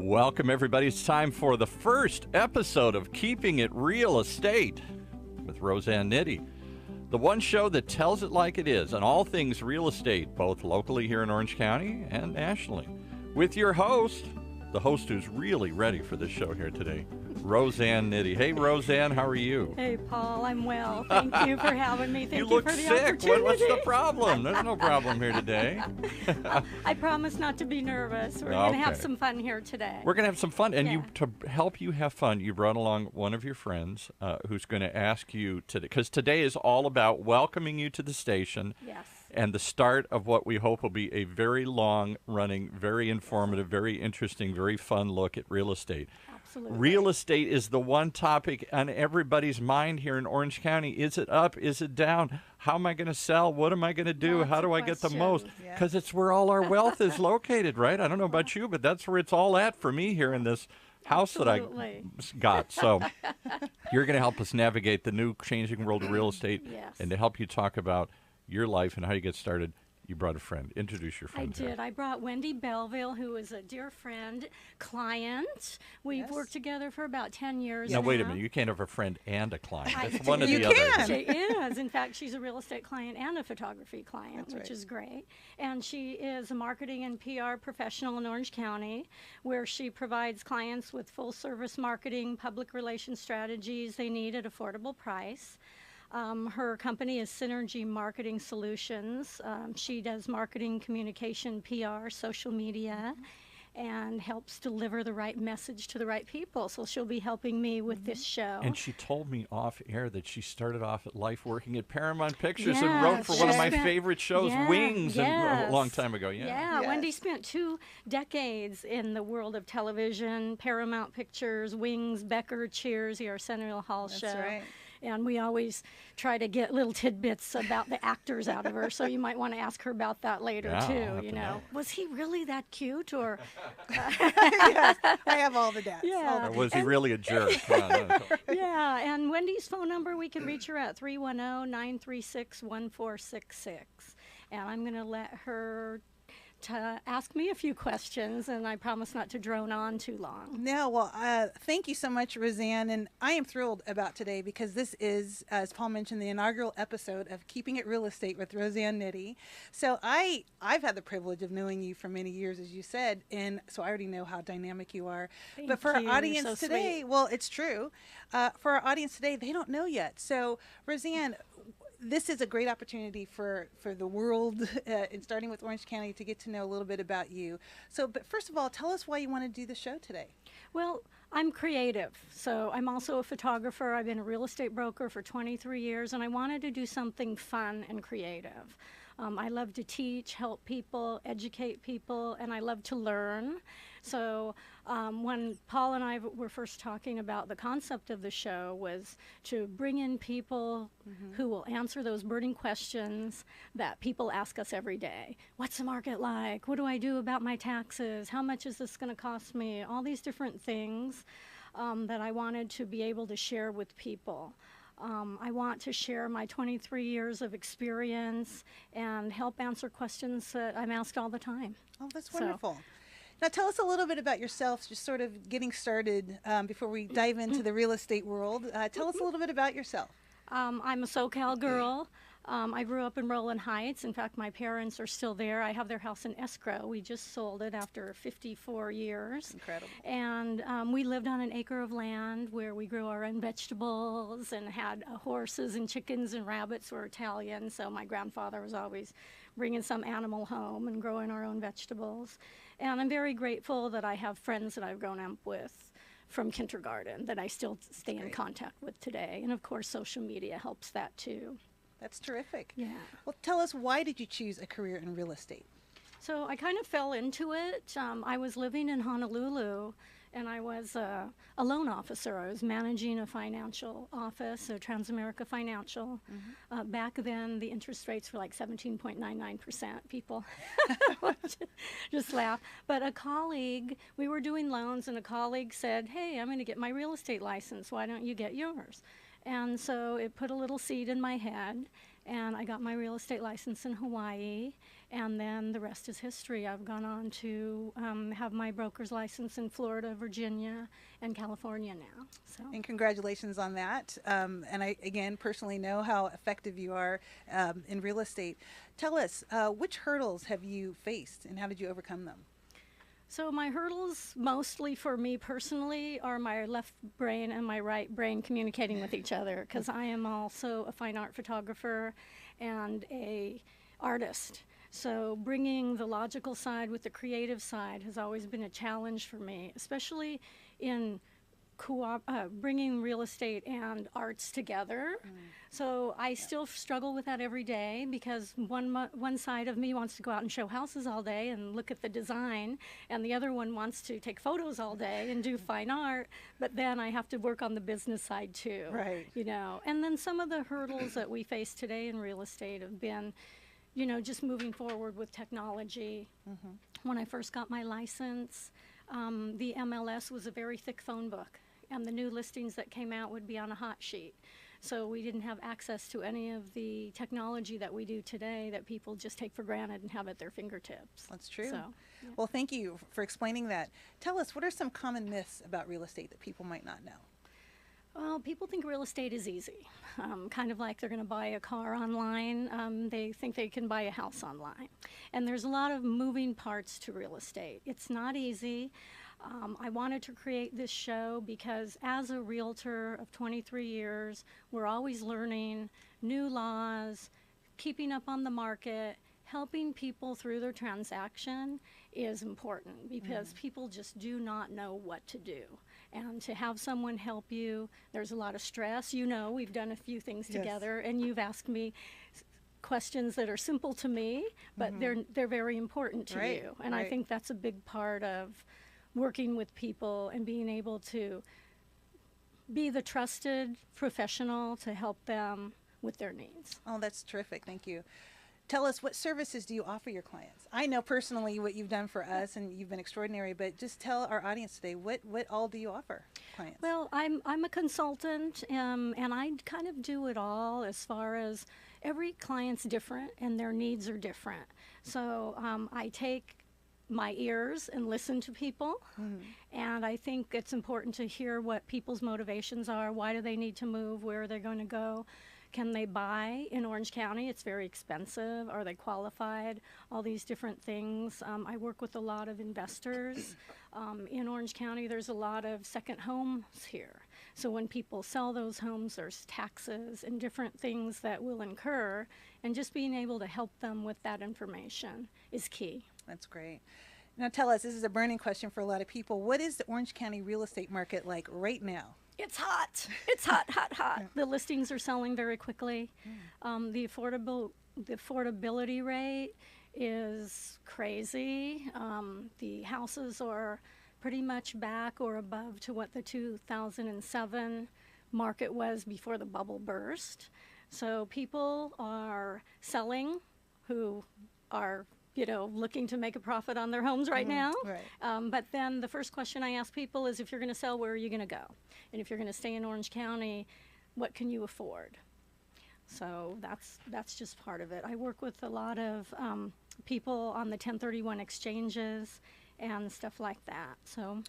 Welcome, everybody. It's time for the first episode of Keeping It Real Estate with Rosanne Nitti, the one show that tells it like it is on all things real estate, both locally here in Orange County and nationally, with your host, the host who's really ready for this show here today, Rosanne Nitti. Hey, Rosanne, how are you? Hey, Paul, I'm well. Thank you for having me. Thank you for the sick. opportunity. What's the problem? There's no problem here today. I promise not to be nervous. We're going to have some fun here today. We're going to have some fun. And to help you have fun, you brought along one of your friends who's going to ask you today, because today is all about welcoming you to the station. Yes. And the start of what we hope will be a very long-running, very informative, very interesting, very fun look at real estate. Absolutely. Real estate is the one topic on everybody's mind here in Orange County. Is it up? Is it down? How am I going to sell? What am I going to do? Lots How do of I get the questions. most? Because it's where all our wealth is located, right? I don't know about you, but that's where it's all at for me here in this house Absolutely. that I got. So you're going to help us navigate the new changing world of real estate. Yes. And to help you talk about your life and how you get started, you brought a friend. Introduce your friend. I did. I brought Wendy Belleville, who is a dear friend, client. We've worked together for about 10 years now. Now, wait a minute. You can't have a friend and a client. I It's do. one or You the other. can. She is. In fact, she's a real estate client and a photography client, That's which right. is great. And she is a marketing and PR professional in Orange County, where she provides clients with full-service marketing, public relations strategies they need at affordable price. Her company is Synergy Marketing Solutions. She does marketing, communication, PR, social media, and helps deliver the right message to the right people. So she'll be helping me with this show. And she told me off air that she started off at life working at Paramount Pictures and wrote for one of my favorite shows, Wings, a long time ago. Yeah, Yes. Wendy spent 2 decades in the world of television, Paramount Pictures, Wings, Becker, Cheers, the Arsenio Hall show. That's right. And we always try to get little tidbits about the actors out of her, so you might want to ask her about that later, Yeah, I'll too. have You to know, know. was he really that cute? Or Yes, I have all the dads. Yeah. Or was he really a jerk? Come on, yeah, and Wendy's phone number, we can reach her at 310-936-1466. And I'm going to let her ask me a few questions, and I promise not to drone on too long. No, well, thank you so much, Rosanne. And I am thrilled about today because this is, as Paul mentioned, the inaugural episode of Keeping It Real Estate with Rosanne Nitti. So I've had the privilege of knowing you for many years, as you said, and so I already know how dynamic you are. But for Thank you. our audience So today, sweet. well, it's true. For our audience today, they don't know yet. So, Rosanne, this is a great opportunity for the world, and starting with Orange County, to get to know a little bit about you. So, but first of all, tell us why you want to do the show today. Well, I'm creative, so I'm also a photographer. I've been a real estate broker for 23 years, and I wanted to do something fun and creative. I love to teach, help people, educate people, and I love to learn. So when Paul and I were first talking about the concept of the show was to bring in people who will answer those burning questions that people ask us every day. What's the market like? What do I do about my taxes? How much is this going to cost me? All these different things that I wanted to be able to share with people. I want to share my 23 years of experience and help answer questions that I'm asked all the time. Oh, that's So- wonderful. Now, tell us a little bit about yourself, just sort of getting started before we dive into the real estate world. Tell us a little bit about yourself. I'm a SoCal girl. I grew up in Rowland Heights. In fact, my parents are still there. I have their house in escrow. We just sold it after 54 years. Incredible. And we lived on an acre of land where we grew our own vegetables and had horses and chickens and rabbits. Were Italian, so my grandfather was always bringing some animal home and growing our own vegetables. And I'm very grateful that I have friends that I've grown up with from kindergarten that I still stay in contact with today. And of course, social media helps that too. That's terrific. Yeah. Well, tell us, why did you choose a career in real estate? So I kind of fell into it. I was living in Honolulu, and I was a loan officer. I was managing a financial office, a Transamerica Financial. Back then, the interest rates were like 17.99%. People just laugh. But a colleague, we were doing loans, and a colleague said, "Hey, I'm going to get my real estate license. Why don't you get yours?" And so it put a little seed in my head. and I got my real estate license in Hawaii, and then the rest is history. I've gone on to have my broker's license in Florida, Virginia, and California now. So. And congratulations on that. And I, again, personally know how effective you are in real estate. Tell us, which hurdles have you faced and how did you overcome them? So my hurdles, mostly for me personally, are my left brain and my right brain communicating with each other, because I am also a fine art photographer and a artist. So bringing the logical side with the creative side has always been a challenge for me, especially in bringing real estate and arts together. So I still struggle with that every day, because one side of me wants to go out and show houses all day and look at the design, and the other one wants to take photos all day and do fine art, but then I have to work on the business side too. Right. You know, and then some of the hurdles that we face today in real estate have been, you know, just moving forward with technology. When I first got my license, the MLS was a very thick phone book, and the new listings that came out would be on a hot sheet. So we didn't have access to any of the technology that we do today that people just take for granted and have at their fingertips. That's true. So, yeah. Well, thank you for explaining that. Tell us, what are some common myths about real estate that people might not know? Well, people think real estate is easy, kind of like they're going to buy a car online. They think they can buy a house online. And there's a lot of moving parts to real estate. It's not easy. I wanted to create this show because as a realtor of 23 years, we're always learning new laws, keeping up on the market, helping people through their transaction is important, because people just do not know what to do. And to have someone help you, there's a lot of stress. You know, we've done a few things together, and you've asked me questions that are simple to me, but they're very important to you. And I think that's a big part of working with people and being able to be the trusted professional to help them with their needs. Oh, that's terrific. Thank you. Tell us, what services do you offer your clients? I know personally what you've done for us, and you've been extraordinary, but just tell our audience today, what all do you offer clients? Well, I'm a consultant, and I kind of do it all, as far as every client's different and their needs are different. So I take my ears and listen to people, and I think it's important to hear what people's motivations are. Why do they need to move? Where are they going to go? Can they buy in Orange County? It's very expensive. Are they qualified? All these different things. I work with a lot of investors. In Orange County, there's a lot of second homes here. So when people sell those homes, there's taxes and different things that will incur, and just being able to help them with that information is key. That's great. Now tell us, this is a burning question for a lot of people. What is the Orange County real estate market like right now? It's hot. It's hot, hot, hot. The listings are selling very quickly. The affordability rate is crazy. The houses are pretty much back or above to what the 2007 market was before the bubble burst. So people are selling who are, you know, looking to make a profit on their homes right now. But then the first question I ask people is, if you're going to sell, where are you going to go? And if you're going to stay in Orange County, what can you afford? So that's just part of it. I work with a lot of people on the 1031 exchanges and stuff like that. So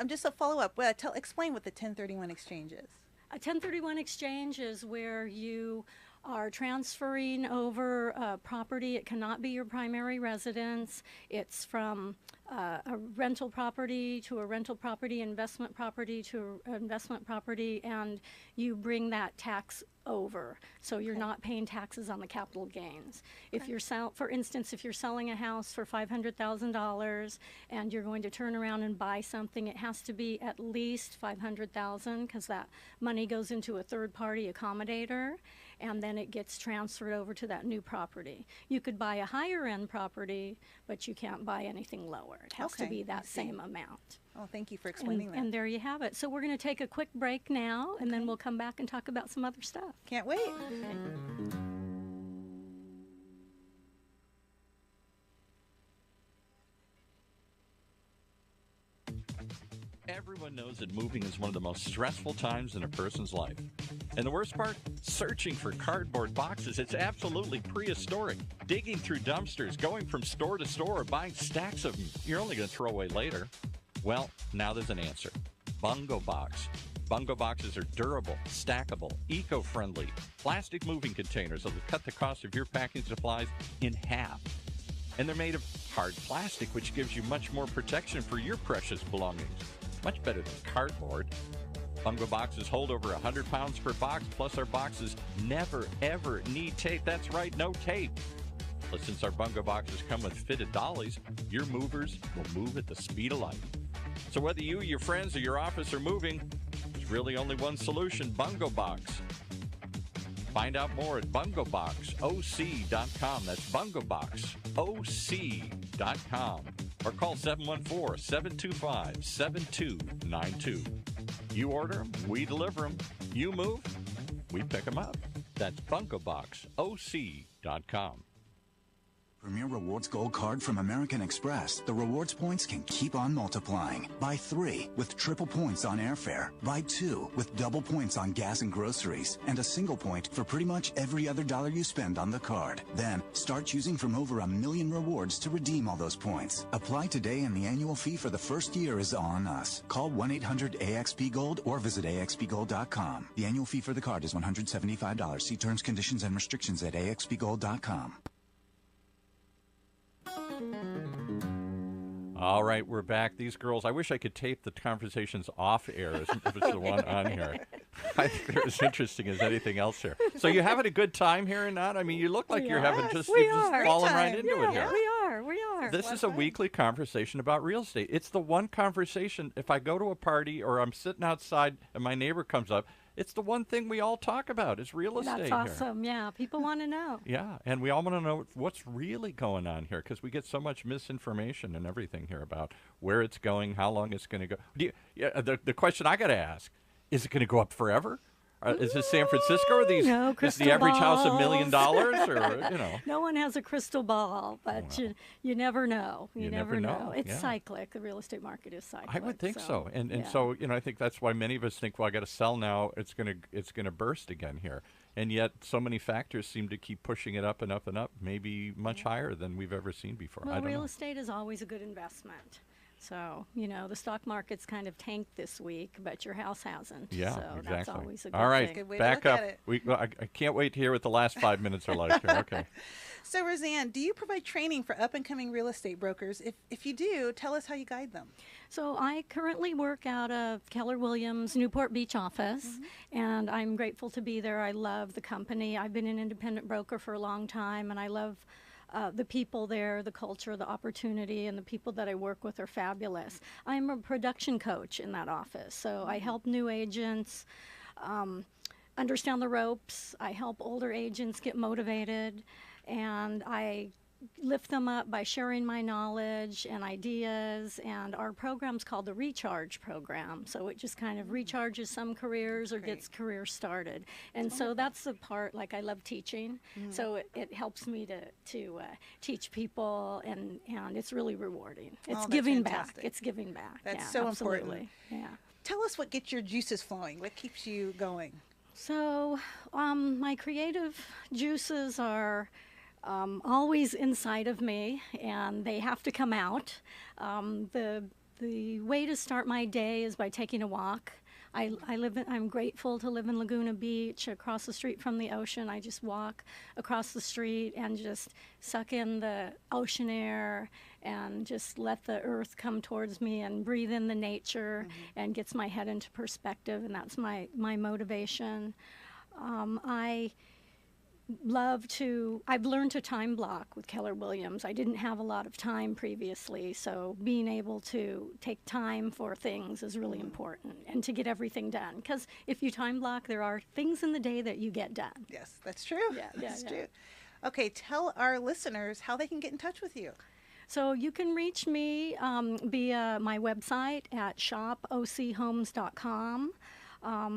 just a follow-up. Explain what the 1031 exchange is. A 1031 exchange is where you are transferring over property. It cannot be your primary residence. It's from a rental property to a rental property, investment property to investment property, and you bring that tax over. So you're not paying taxes on the capital gains. If you're for instance, if you're selling a house for $500,000 and you're going to turn around and buy something, it has to be at least $500,000, because that money goes into a third-party accommodator, and then it gets transferred over to that new property. You could buy a higher end property, but you can't buy anything lower. It has to be that same amount. Oh, thank you for explaining that. And there you have it. So we're going to take a quick break now, and then we'll come back and talk about some other stuff. Can't wait. Everyone Everyone knows that moving is one of the most stressful times in a person's life. And the worst part? Searching for cardboard boxes. It's absolutely prehistoric. Digging through dumpsters, going from store to store, buying stacks of them you're only going to throw away later. Well, now there's an answer. Bungo Box. Bungo boxes are durable, stackable, eco-friendly, plastic moving containers that will cut the cost of your packing supplies in half. And they're made of hard plastic, which gives you much more protection for your precious belongings. Much better than cardboard. Bungo boxes hold over 100 pounds per box, plus our boxes never, ever need tape. That's right, no tape. But since our Bungo boxes come with fitted dollies, your movers will move at the speed of light. So whether you, your friends, or your office are moving, there's really only one solution, Bungo Box. Find out more at bungoboxoc.com. That's bungoboxoc.com. Or call 714-725-7292. You order them, we deliver them. You move, we pick them up. That's bungoboxoc.com. Premier Rewards Gold Card from American Express. The rewards points can keep on multiplying. Buy 3 with triple points on airfare. Buy 2 with double points on gas and groceries. And a single point for pretty much every other dollar you spend on the card. Then, start choosing from over 1 million rewards to redeem all those points. Apply today and the annual fee for the first year is on us. Call 1-800-AXP-GOLD or visit axpgold.com. The annual fee for the card is $175. See terms, conditions, and restrictions at axpgold.com. All right, we're back. These girls, I wish I could tape the conversations off air if it's the one on here. I think they're as interesting as anything else here. So you having a good time here or not? I mean, you look like you're having just falling right into it here. We are. This is a weekly conversation about real estate. It's the one conversation, if I go to a party or I'm sitting outside and my neighbor comes up, it's the one thing we all talk about is real estate. That's awesome. Yeah, people want to know. Yeah, and we all want to know what's really going on here because we get so much misinformation and everything here about where it's going, how long it's going to go. The question I got to ask, is it going to go up forever? Is this San Francisco? Or is the average house $1 million? Or no one has a crystal ball, but you never know. You never know. It's cyclic. The real estate market is cyclic. I would think so. And so I think that's why many of us think, well, I got to sell now. It's gonna burst again here. And yet, so many factors seem to keep pushing it up and up and up, maybe much higher than we've ever seen before. Well, real estate is always a good investment. So, the stock market's kind of tanked this week, but your house hasn't. Yeah, so exactly. That's always a good All right, thing. Good way back to look up. at it. I can't wait to hear what the last 5 minutes are like here. Okay. So, Rosanne, do you provide training for up-and-coming real estate brokers? If you do, tell us how you guide them. So I currently work out of Keller Williams' Newport Beach office, and I'm grateful to be there. I love the company. I've been an independent broker for a long time, and I love the people there, the culture, the opportunity, and the people that I work with are fabulous. I'm a production coach in that office, so I help new agents understand the ropes. I help older agents get motivated, and I lift them up by sharing my knowledge and ideas. And our program's called the Recharge Program, so it just kind of recharges some careers or gets careers started. And so that's the part, like I love teaching, so it helps me to teach people, and it's really rewarding. It's giving back. It's giving back. That's so absolutely. important. Yeah. Tell us what gets your juices flowing. What keeps you going? So my creative juices are always inside of me, and they have to come out. The way to start my day is by taking a walk. I'm grateful to live in Laguna Beach, across the street from the ocean. I just walk across the street and just suck in the ocean air and just let the earth come towards me and breathe in the nature and gets my head into perspective, and that's my motivation. I've learned to time block with Keller Williams. I didn't have a lot of time previously, so being able to take time for things is really important, and to get everything done. Because if you time block, there are things in the day that you get done. Yes, that's true. That's true. Okay, tell our listeners how they can get in touch with you. So you can reach me via my website at shopochomes.com.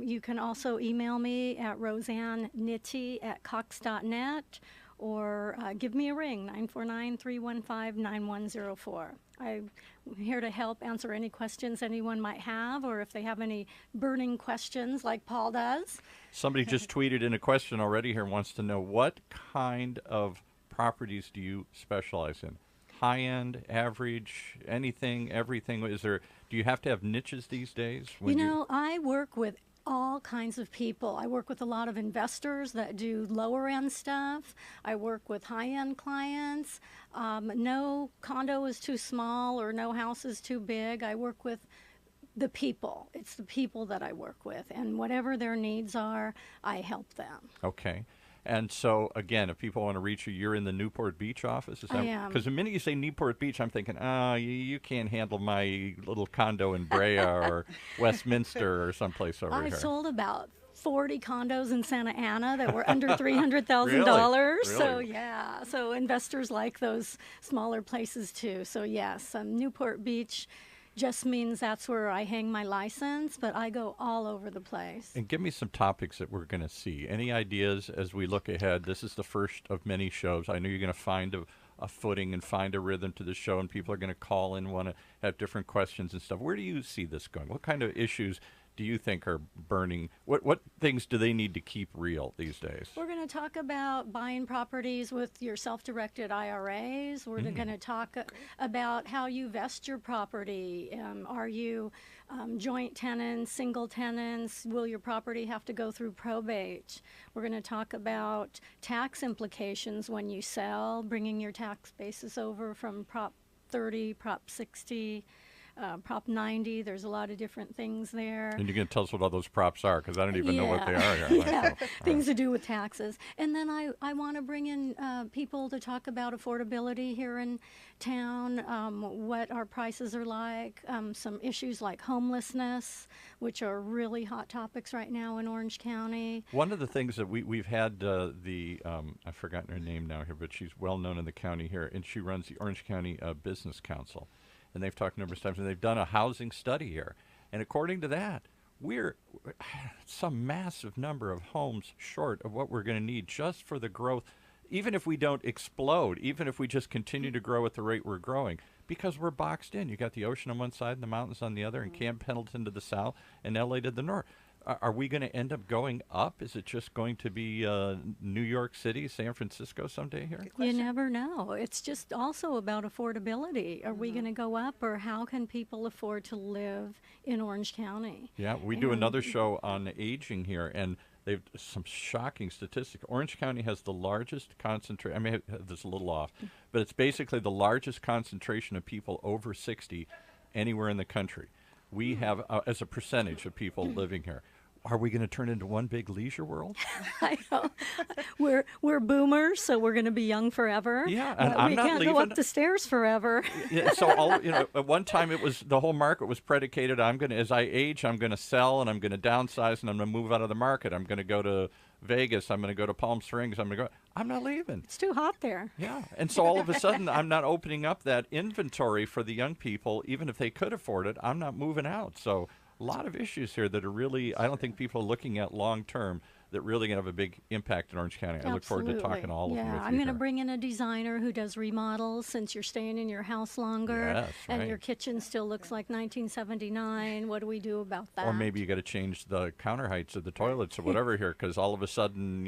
You can also email me at rosannenitti@cox.net, or give me a ring, 949-315-9104. I'm here to help answer any questions anyone might have, or if they have any burning questions like Paul does. Somebody just tweeted in a question already here and wants to know, what kind of properties do you specialize in? High-end, average, anything, everything? Do you have to have niches these days? I work with all kinds of people. I work with a lot of investors that do lower end stuff. I work with high end clients. No condo is too small or no house is too big. I work with the people. It's the people that I work with, and whatever their needs are, I help them. Okay. And so, again, if people want to reach you, you're in the Newport Beach office? I am. Because the minute you say Newport Beach, I'm thinking, you can't handle my little condo in Brea or Westminster or someplace over here. I've sold about 40 condos in Santa Ana that were under $300,000. Really? So, yeah. So investors like those smaller places, too. So, yes, Newport Beach just means that's where I hang my license, but I go all over the place. And give me some topics that we're going to see. Any ideas as we look ahead? This is the first of many shows. I know you're going to find a footing and find a rhythm to the show, and people are going to call in, want to have different questions and stuff. Where do you see this going? What kind of issues do you think are burning? What things do they need to keep real these days? We're going to talk about buying properties with your self-directed IRAs. We're going to talk about how you vest your property. Are you joint tenants, single tenants? Will your property have to go through probate? We're going to talk about tax implications when you sell, bringing your tax basis over from Prop 30, Prop 60, Prop 90. There's a lot of different things there. And you're going to tell us what all those props are, because I don't even know what they are. Yeah, things to do with taxes. And then I want to bring in people to talk about affordability here in town, what our prices are like, some issues like homelessness, which are really hot topics right now in Orange County. One of the things that we've had I've forgotten her name now here, but she's well known in the county here, and she runs the Orange County Business Council. And they've talked numerous times, and they've done a housing study here. And according to that, we're some massive number of homes short of what we're going to need just for the growth, even if we don't explode, even if we just continue to grow at the rate we're growing, because we're boxed in. You got the ocean on one side and the mountains on the other, and Camp Pendleton to the south and LA to the north. Are we going to end up going up? Is it just going to be New York City, San Francisco someday here? You never know. It's just also about affordability. Are we going to go up, or how can people afford to live in Orange County? Yeah, we do another show on aging here, and they've some shocking statistics. Orange County has the largest concentration. I may have this a little off, but it's basically the largest concentration of people over 60 anywhere in the country. We have, as a percentage of people living here. Are we going to turn into one big leisure world? I know. We're boomers, so we're going to be young forever. Yeah, and I'm not leaving. We can't go up the stairs forever. Yeah, so at one time it was the whole market was predicated. As I age, I'm going to sell and I'm going to downsize and I'm going to move out of the market. I'm going to go to Vegas. I'm going to go to Palm Springs. I'm not leaving. It's too hot there. Yeah, and so all of a sudden I'm not opening up that inventory for the young people, even if they could afford it. I'm not moving out. So a lot of issues here that are really, I don't think people are looking at long term, that really going to have a big impact in Orange County. I look forward to talking to all of them with you. Yeah, I'm going to bring in a designer who does remodels, since you're staying in your house longer. Yes, and right. Your kitchen still looks like 1979. What do we do about that? Or maybe you got to change the counter heights of the toilets or whatever here, because all of a sudden,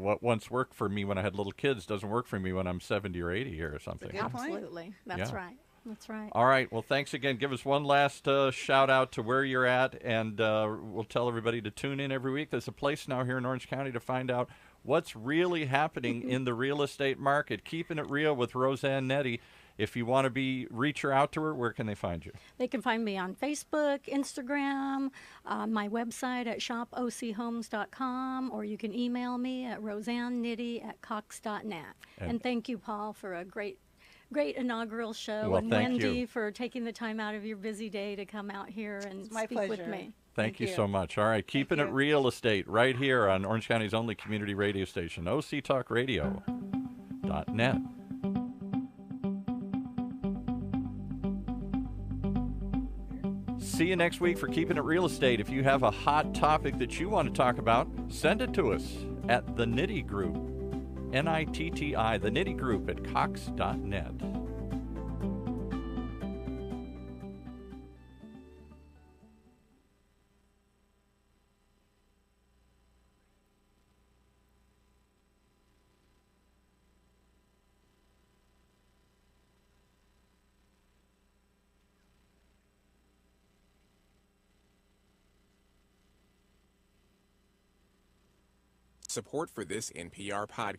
what once worked for me when I had little kids doesn't work for me when I'm 70 or 80 here or something. That's a good point. Absolutely. That's right. That's right. All right. Well, thanks again. Give us one last shout out to where you're at, and we'll tell everybody to tune in every week. There's a place now here in Orange County to find out what's really happening in the real estate market. Keeping It Real with Rosanne Nitti. If you want to reach her out to her, where can they find you? They can find me on Facebook, Instagram, my website at shopochomes.com, or you can email me at rosannenitti@cox.net. And thank you, Paul, for a great inaugural show, well, and Wendy for taking the time out of your busy day to come out here and speak with me. Thank you so much. All right, Keeping It Real Estate right here on Orange County's only community radio station, octalkradio.net. See you next week for Keeping It Real Estate. If you have a hot topic that you want to talk about, send it to us at the Nitti Group. Nitti, the Nitti Group at Cox.net. Support for this NPR podcast